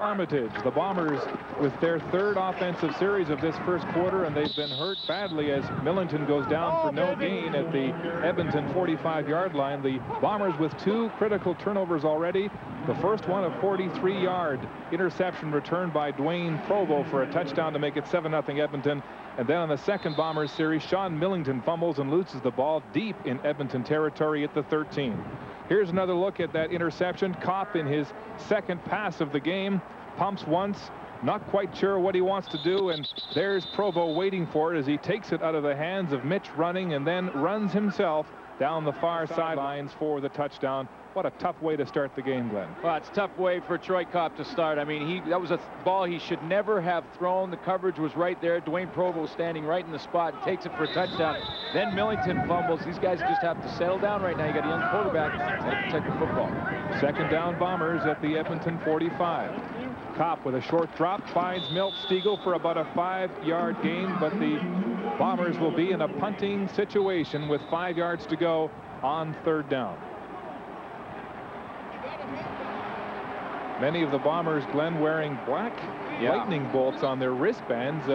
Armitage. The Bombers with their third offensive series of this first quarter, and they've been hurt badly as Millington goes down for no gain at the Edmonton 45-yard line. The Bombers with 2 critical turnovers already. The first one, a 43-yard interception returned by Dwayne Provo for a touchdown to make it 7-0 Edmonton. And then on the second Bombers series, Sean Millington fumbles and loses the ball deep in Edmonton territory at the 13. Here's another look at that interception. Kopp in his second pass of the game pumps once, not quite sure what he wants to do, and there's Provo waiting for it as he takes it out of the hands of Mitch running and then runs himself down the far sidelines for the touchdown. What a tough way to start the game, Glenn. Well, it's a tough way for Troy Kopp to start. I mean, that was a ball he should never have thrown. The coverage was right there. Dwayne Provo standing right in the spot and takes it for a touchdown. Then Millington fumbles. These guys just have to settle down right now. You got a young quarterback to protect the football. Second down Bombers at the Edmonton 45. Kopp with a short drop finds Milt Stiegel for about a 5-yard gain, but the Bombers will be in a punting situation with 5 yards to go on third down. Many of the Bombers, Glenn, wearing black lightning bolts on their wristbands,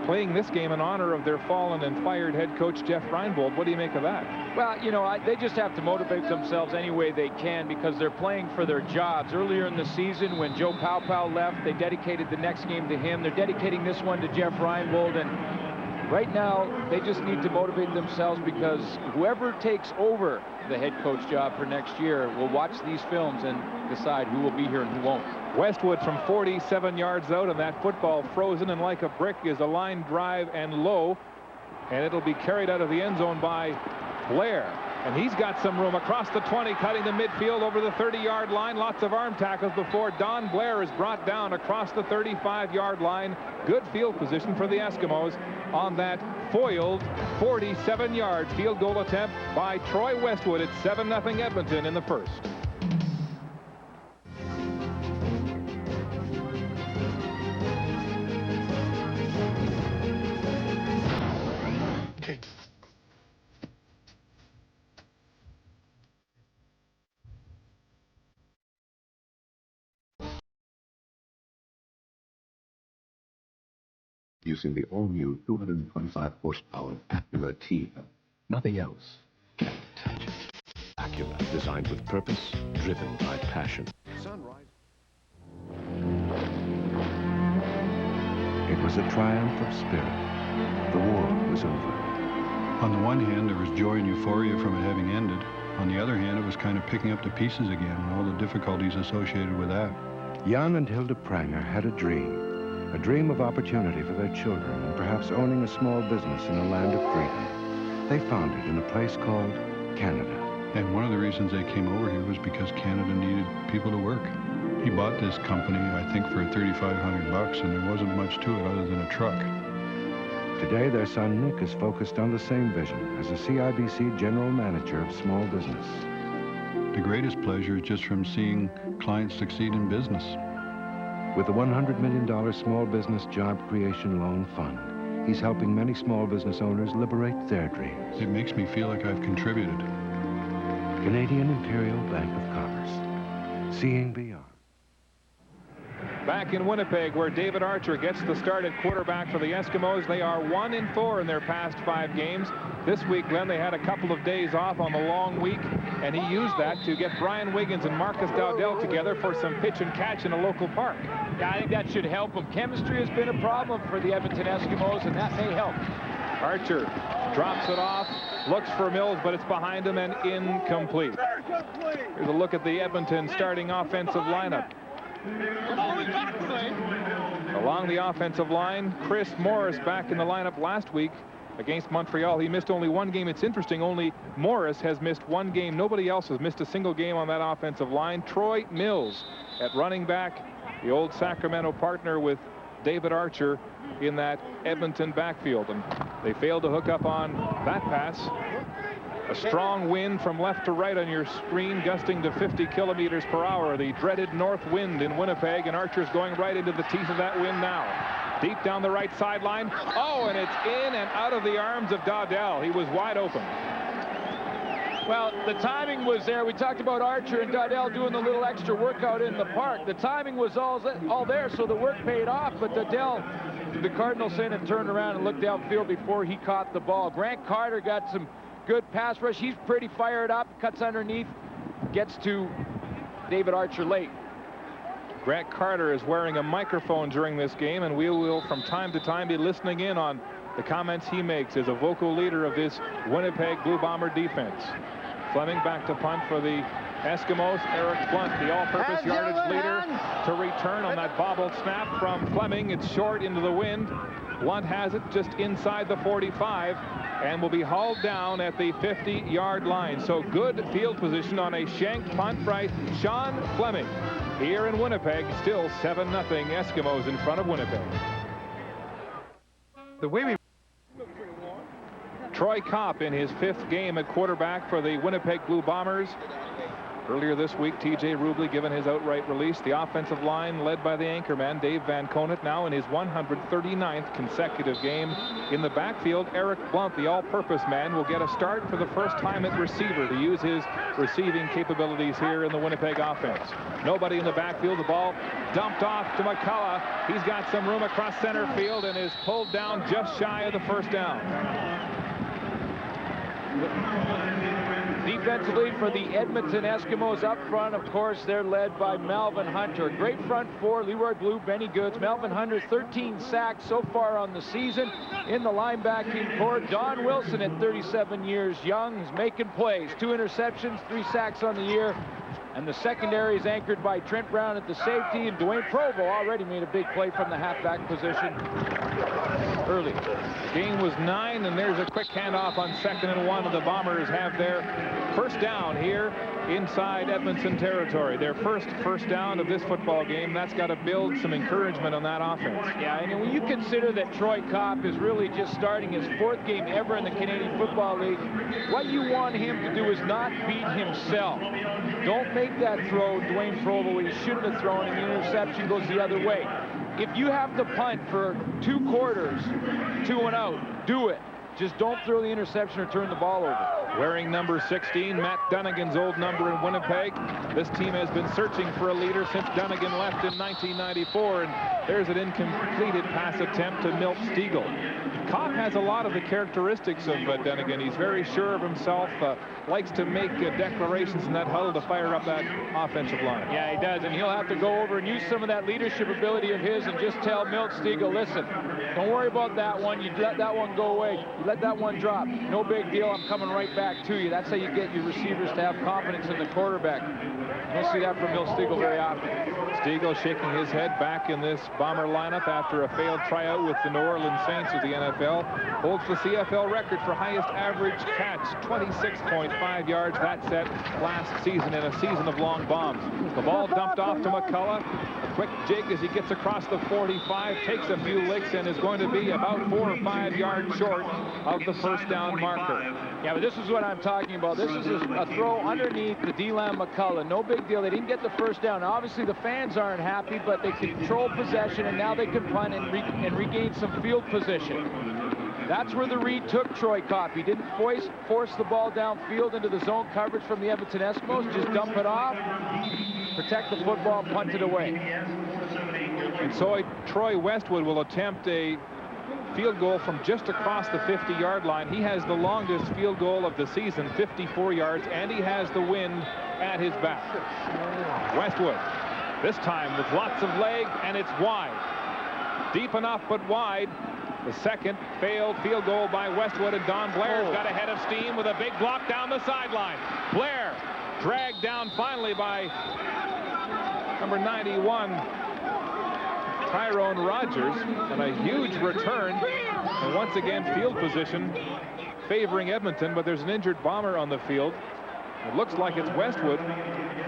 playing this game in honor of their fallen and fired head coach Jeff Reinbold. What do you make of that? Well, you know, they just have to motivate themselves any way they can because they're playing for their jobs. Earlier in the season, when Joe Paupow left, they dedicated the next game to him. They're dedicating this one to Jeff Reinbold, and right now they just need to motivate themselves because whoever takes over the head coach job for next year will watch these films and decide who will be here and who won't. Westwood from 47 yards out, and that football frozen and like a brick is a line drive and low, and it'll be carried out of the end zone by Blair. And he's got some room across the 20, cutting the midfield over the 30-yard line. Lots of arm tackles before Don Blair is brought down across the 35-yard line. Good field position for the Eskimos on that foiled 47-yard field goal attempt by Troy Westwood. It's 7-0 Edmonton in the first. Using the all-new 225 horsepower Acura T. Nothing else can touch it. Acura, designed with purpose, driven by passion. Sunrise. It was a triumph of spirit. The war was over. On the one hand, there was joy and euphoria from it having ended. On the other hand, it was kind of picking up the pieces again and all the difficulties associated with that. Jan and Hilda Pranger had a dream of opportunity for their children and perhaps owning a small business in a land of freedom. They found it in a place called Canada. And one of the reasons they came over here was because Canada needed people to work. He bought this company, I think, for $3,500, and there wasn't much to it other than a truck. Today, their son Nick is focused on the same vision as a CIBC general manager of small business. The greatest pleasure is just from seeing clients succeed in business. With the $100 million Small Business Job Creation Loan Fund, he's helping many small business owners liberate their dreams. It makes me feel like I've contributed. Canadian Imperial Bank of Commerce. Seeing beyond. Back in Winnipeg, where David Archer gets the start at quarterback for the Eskimos. They are 1-4 in their past 5 games. This week, Glenn, they had a couple of days off on the long week, and he used that to get Brian Wiggins and Marcus Dowdell together for some pitch and catch in a local park. Yeah, I think that should help them. Chemistry has been a problem for the Edmonton Eskimos, and that may help. Archer drops it off, looks for Mills, but it's behind him and incomplete. Here's a look at the Edmonton starting offensive lineup. Along the offensive line, Chris Morris back in the lineup last week against Montreal. He missed only 1 game. It's interesting, only Morris has missed 1 game. Nobody else has missed a single game on that offensive line. Troy Mills at running back, the old Sacramento partner with David Archer in that Edmonton backfield. And they failed to hook up on that pass. A strong wind from left to right on your screen, gusting to 50 kilometers per hour. The dreaded north wind in Winnipeg, and Archer's going right into the teeth of that wind now. Deep down the right sideline. Oh, and it's in and out of the arms of Dowdell. He was wide open. Well, the timing was there. We talked about Archer and Dudell doing the little extra workout in the park. The timing was all there, so the work paid off. But Dudell, the Cardinals in and turned around and looked downfield before he caught the ball. Grant Carter got some good pass rush. He's pretty fired up, cuts underneath, gets to David Archer late. Grant Carter is wearing a microphone during this game, and we will from time to time be listening in on the comments he makes as a vocal leader of this Winnipeg Blue Bomber defense. Fleming back to punt for the Eskimos. Eric Blunt, the all-purpose yardage leader, to return on that bobbled snap from Fleming. It's short into the wind. Blunt has it just inside the 45 and will be hauled down at the 50-yard line. So good field position on a shank punt by Sean Fleming. Here in Winnipeg, still 7-0 Eskimos in front of Winnipeg. The way we Troy Kopp in his 5th game at quarterback for the Winnipeg Blue Bombers. Earlier this week, T.J. Rubley given his outright release. The offensive line led by the anchorman, Dave Van Conant, now in his 139th consecutive game. In the backfield, Eric Blunt, the all-purpose man, will get a start for the first time at receiver to use his receiving capabilities here in the Winnipeg offense. Nobody in the backfield. The ball dumped off to McCullough. He's got some room across center field and is pulled down just shy of the first down. Defensively for the Edmonton Eskimos up front, of course, they're led by Melvin Hunter. Great front four, Leroy Blue, Benny Goods. Melvin Hunter, 13 sacks so far on the season. In the linebacking core, Don Wilson at 37 years young is making plays. 2 interceptions, 3 sacks on the year. And the secondary is anchored by Trent Brown at the safety, and Dwayne Provo already made a big play from the halfback position early. Game was 9, and there's a quick handoff on 2nd and 1, and the Bombers have their first down here inside Edmonton territory. Their first down of this football game. That's got to build some encouragement on that offense. Yeah, and when you consider that Troy Kopp is really just starting his 4th game ever in the Canadian Football League, what you want him to do is not beat himself. Don't make that throw, Dwayne Provo, when he shouldn't have thrown, and the interception goes the other way. If you have to punt for 2 quarters, 2 and out, do it. Just don't throw the interception or turn the ball over. Wearing number 16, Matt Dunnigan's old number in Winnipeg. This team has been searching for a leader since Dunnigan left in 1994, and there's an incompleted pass attempt to Milt Stiegel. Kopp has a lot of the characteristics of Dunnigan. He's very sure of himself, likes to make declarations in that huddle to fire up that offensive line. Yeah, he does, and he'll have to go over and use some of that leadership ability of his and just tell Milt Stiegel, listen, don't worry about that one. You let that one go away. You let that one drop. No big deal. I'm coming right back to you. That's how you get your receivers to have confidence in the quarterback. You don't see that from Milt Stiegel very often. Stiegel shaking his head back in this Bomber lineup after a failed tryout with the New Orleans Saints of the NFL. Holds the CFL record for highest average catch, 26.5 yards. That set last season in a season of long bombs. The ball dumped off to McCullough. A quick jig as he gets across the 45, takes a few licks, and is going to be about 4 or 5 yards short of the first down marker. Yeah, but this is what I'm talking about. This is a throw underneath the D-line McCullough. No big deal. They didn't get the first down. Obviously, the fans aren't happy, but they control possession, and now they can punt and regain some field position. That's where the read took Troy Kopp. He didn't force the ball downfield into the zone coverage from the Edmonton Eskimos. Just dump it off, protect the football, punt it away. And so Troy Westwood will attempt a field goal from just across the 50-yard line. He has the longest field goal of the season, 54 yards, and he has the wind at his back. Westwood, this time with lots of leg, and it's wide. Deep enough, but wide. The second failed field goal by Westwood, and Don Blair's got ahead of steam with a big block down the sideline. Blair dragged down finally by number 91, Tyrone Rogers, and a huge return. And once again, field position favoring Edmonton, but there's an injured Bomber on the field. It looks like it's Westwood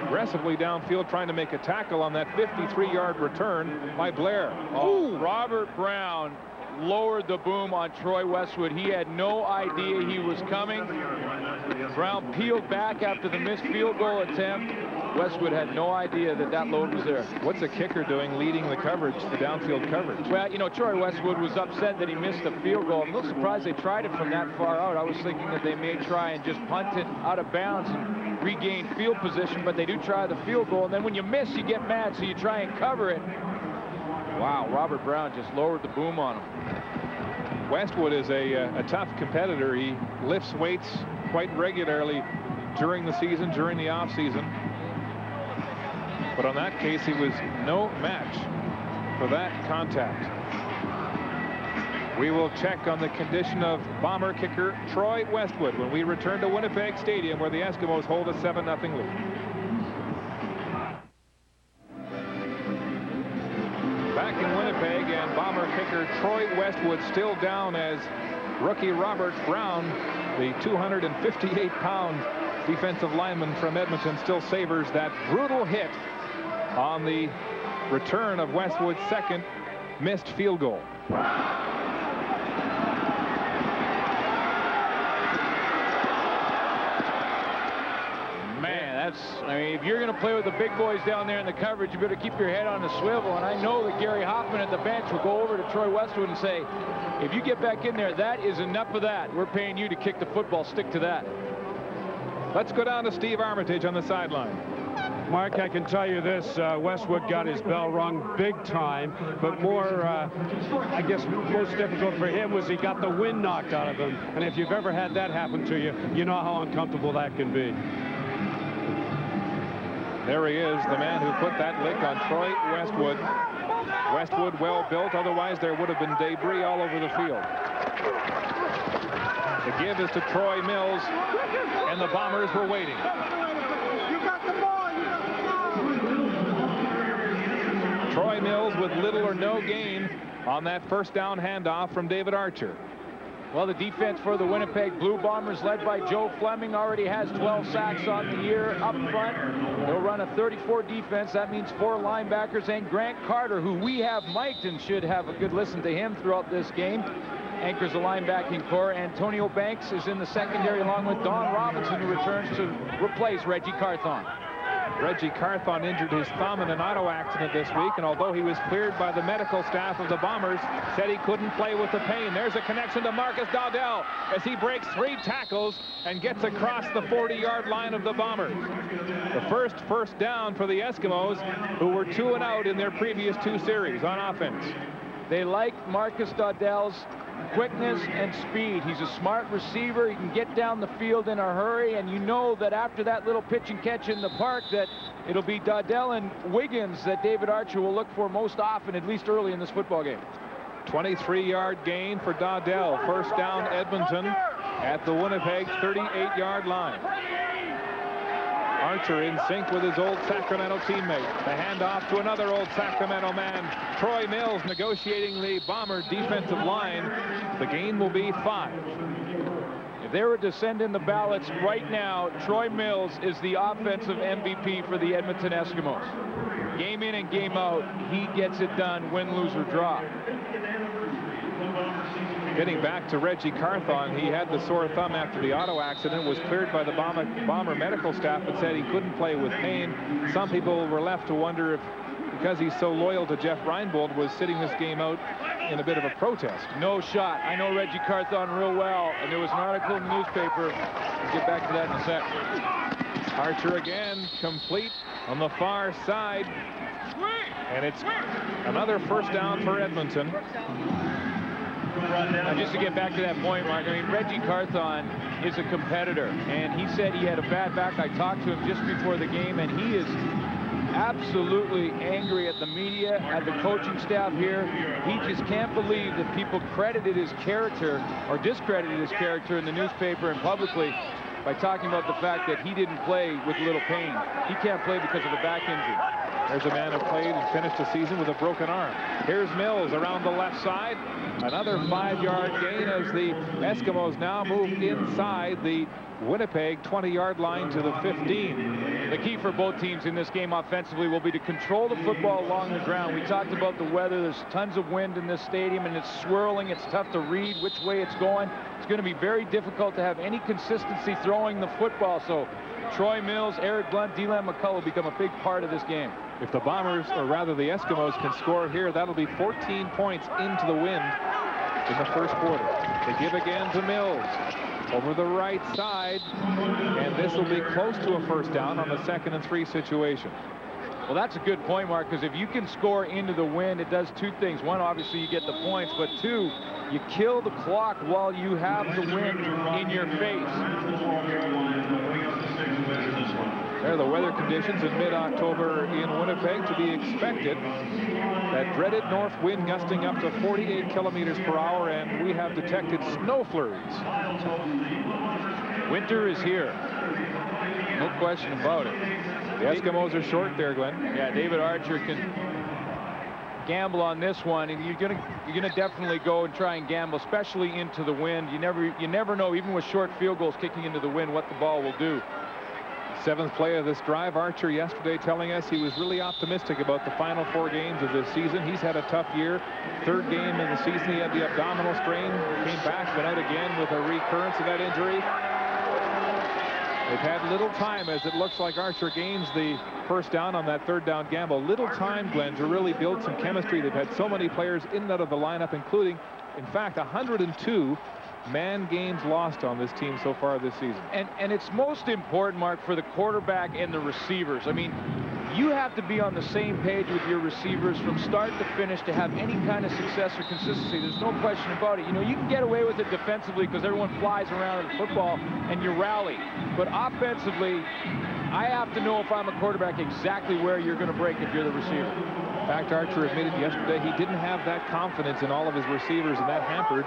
aggressively downfield trying to make a tackle on that 53-yard return by Blair. Oh, Robert Brown lowered the boom on Troy Westwood. He had no idea he was coming. Brown peeled back after the missed field goal attempt. Westwood had no idea that that load was there. What's a kicker doing leading the coverage, the downfield coverage? Well, you know, Troy Westwood was upset that he missed the field goal. I'm a little surprised they tried it from that far out. I was thinking that they may try and just punt it out of bounds and regain field position, but they do try the field goal. And then when you miss, you get mad, so you try and cover it. Wow, Robert Brown just lowered the boom on him. Westwood is a tough competitor. He lifts weights quite regularly during the season, during the off season. But on that case, he was no match for that contact. We will check on the condition of Bomber kicker Troy Westwood when we return to Winnipeg Stadium, where the Eskimos hold a 7-0 lead. Back in Winnipeg, and Bomber kicker Troy Westwood still down as rookie Robert Brown, the 258-pound defensive lineman from Edmonton, still savors that brutal hit on the return of Westwood's second missed field goal. I mean, if you're going to play with the big boys down there in the coverage, you better keep your head on the swivel. And I know that Gary Hoffman at the bench will go over to Troy Westwood and say, if you get back in there, that is enough of that. We're paying you to kick the football. Stick to that. Let's go down to Steve Armitage on the sideline. Mark, I can tell you this, Westwood got his bell rung big time, but more, I guess, most difficult for him was he got the wind knocked out of him. And if you've ever had that happen to you, you know how uncomfortable that can be. There he is, the man who put that lick on Troy Westwood. Westwood well built, otherwise there would have been debris all over the field. The give is to Troy Mills, and the Bombers were waiting. Troy Mills with little or no gain on that first down handoff from David Archer. Well, the defense for the Winnipeg Blue Bombers, led by Joe Fleming, already has 12 sacks on the year up front. They'll run a 34 defense. That means 4 linebackers, and Grant Carter, who we have mic'd and should have a good listen to him throughout this game, anchors the linebacking core. Antonio Banks is in the secondary, along with Don Robinson, who returns to replace Reggie Carthon. Reggie Carthon injured his thumb in an auto accident this week, and although he was cleared by the medical staff of the Bombers, said he couldn't play with the pain. There's a connection to Marcus Dowdell as he breaks 3 tackles and gets across the 40-yard line of the Bombers. The first down for the Eskimos, who were 2-out in their previous 2 series on offense. They like Marcus Dowdell's quickness and speed. He's a smart receiver. He can get down the field in a hurry, and you know that after that little pitch and catch in the park that it'll be Dowdell and Wiggins that David Archer will look for most often, at least early in this football game. 23-yard gain for Dowdell. First down Edmonton at the Winnipeg 38-yard line. Archer in sync with his old Sacramento teammate. The handoff to another old Sacramento man. Troy Mills negotiating the Bomber defensive line. The gain will be 5. If they were to send in the ballots right now, Troy Mills is the offensive MVP for the Edmonton Eskimos. Game in and game out, he gets it done, win, lose, or draw. Getting back to Reggie Carthon, he had the sore thumb after the auto accident, was cleared by the Bomber medical staff, but said he couldn't play with pain. Some people were left to wonder if, because he's so loyal to Jeff Reinbold, was sitting this game out in a bit of a protest. No shot. I know Reggie Carthon real well, and there was an article in the newspaper. We'll get back to that in a sec. Archer again, complete on the far side, and it's another first down for Edmonton. Now, just to get back to that point, Mark, I mean, Reggie Carthon is a competitor, and he said he had a bad back. I talked to him just before the game, and he is absolutely angry at the media, at the coaching staff here. He just can't believe that people credited his character or discredited his character in the newspaper and publicly by talking about the fact that he didn't play with little pain. He can't play because of a back injury. There's a man who played and finished the season with a broken arm. Here's Mills around the left side. Another 5-yard gain as the Eskimos now move inside the Winnipeg 20-yard line to the 15. The key for both teams in this game offensively will be to control the football along the ground. We talked about the weather. There's tons of wind in this stadium, and it's swirling. It's tough to read which way it's going. It's going to be very difficult to have any consistency throwing the football. So Troy Mills, Eric Blunt, Deland McCullough become a big part of this game. If the Bombers, or rather the Eskimos, can score here, that'll be 14 points into the wind in the first quarter. They give again to Mills over the right side, and this will be close to a first down on the 2nd and 3 situation. Well, that's a good point, Mark, because if you can score into the wind, it does two things. One, obviously you get the points, but two, you kill the clock while you have the wind in your face. There are the weather conditions in mid-October in Winnipeg, to be expected. That dreaded north wind gusting up to 48 kilometers per hour, and we have detected snow flurries. Winter is here. No question about it. The Eskimos are short there, Glenn. Yeah, David Archer can gamble on this one, and you're gonna definitely go and try and gamble, especially into the wind. You never know, even with short field goals kicking into the wind, what the ball will do. 7th play of this drive. Archer yesterday telling us he was really optimistic about the final 4 games of this season. He's had a tough year. 3rd game of the season, he had the abdominal strain, came back, went out again with a recurrence of that injury. They've had little time, as it looks like Archer gains the first down on that 3rd down gamble. Little time, Glenn, to really build some chemistry. They've had so many players in and out of the lineup, including, in fact, 102 man games lost on this team so far this season. And it's most important, Mark, for the quarterback and the receivers. I mean, you have to be on the same page with your receivers from start to finish to have any kind of success or consistency. There's no question about it. You know, you can get away with it defensively because everyone flies around in football and you rally. But offensively, I have to know, if I'm a quarterback, exactly where you're going to break if you're the receiver. In fact, Archer admitted yesterday he didn't have that confidence in all of his receivers, and that hampered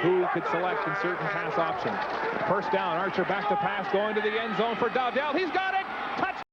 who he could select in certain pass options. First down, Archer back to pass, going to the end zone for Dowdell. He's got it!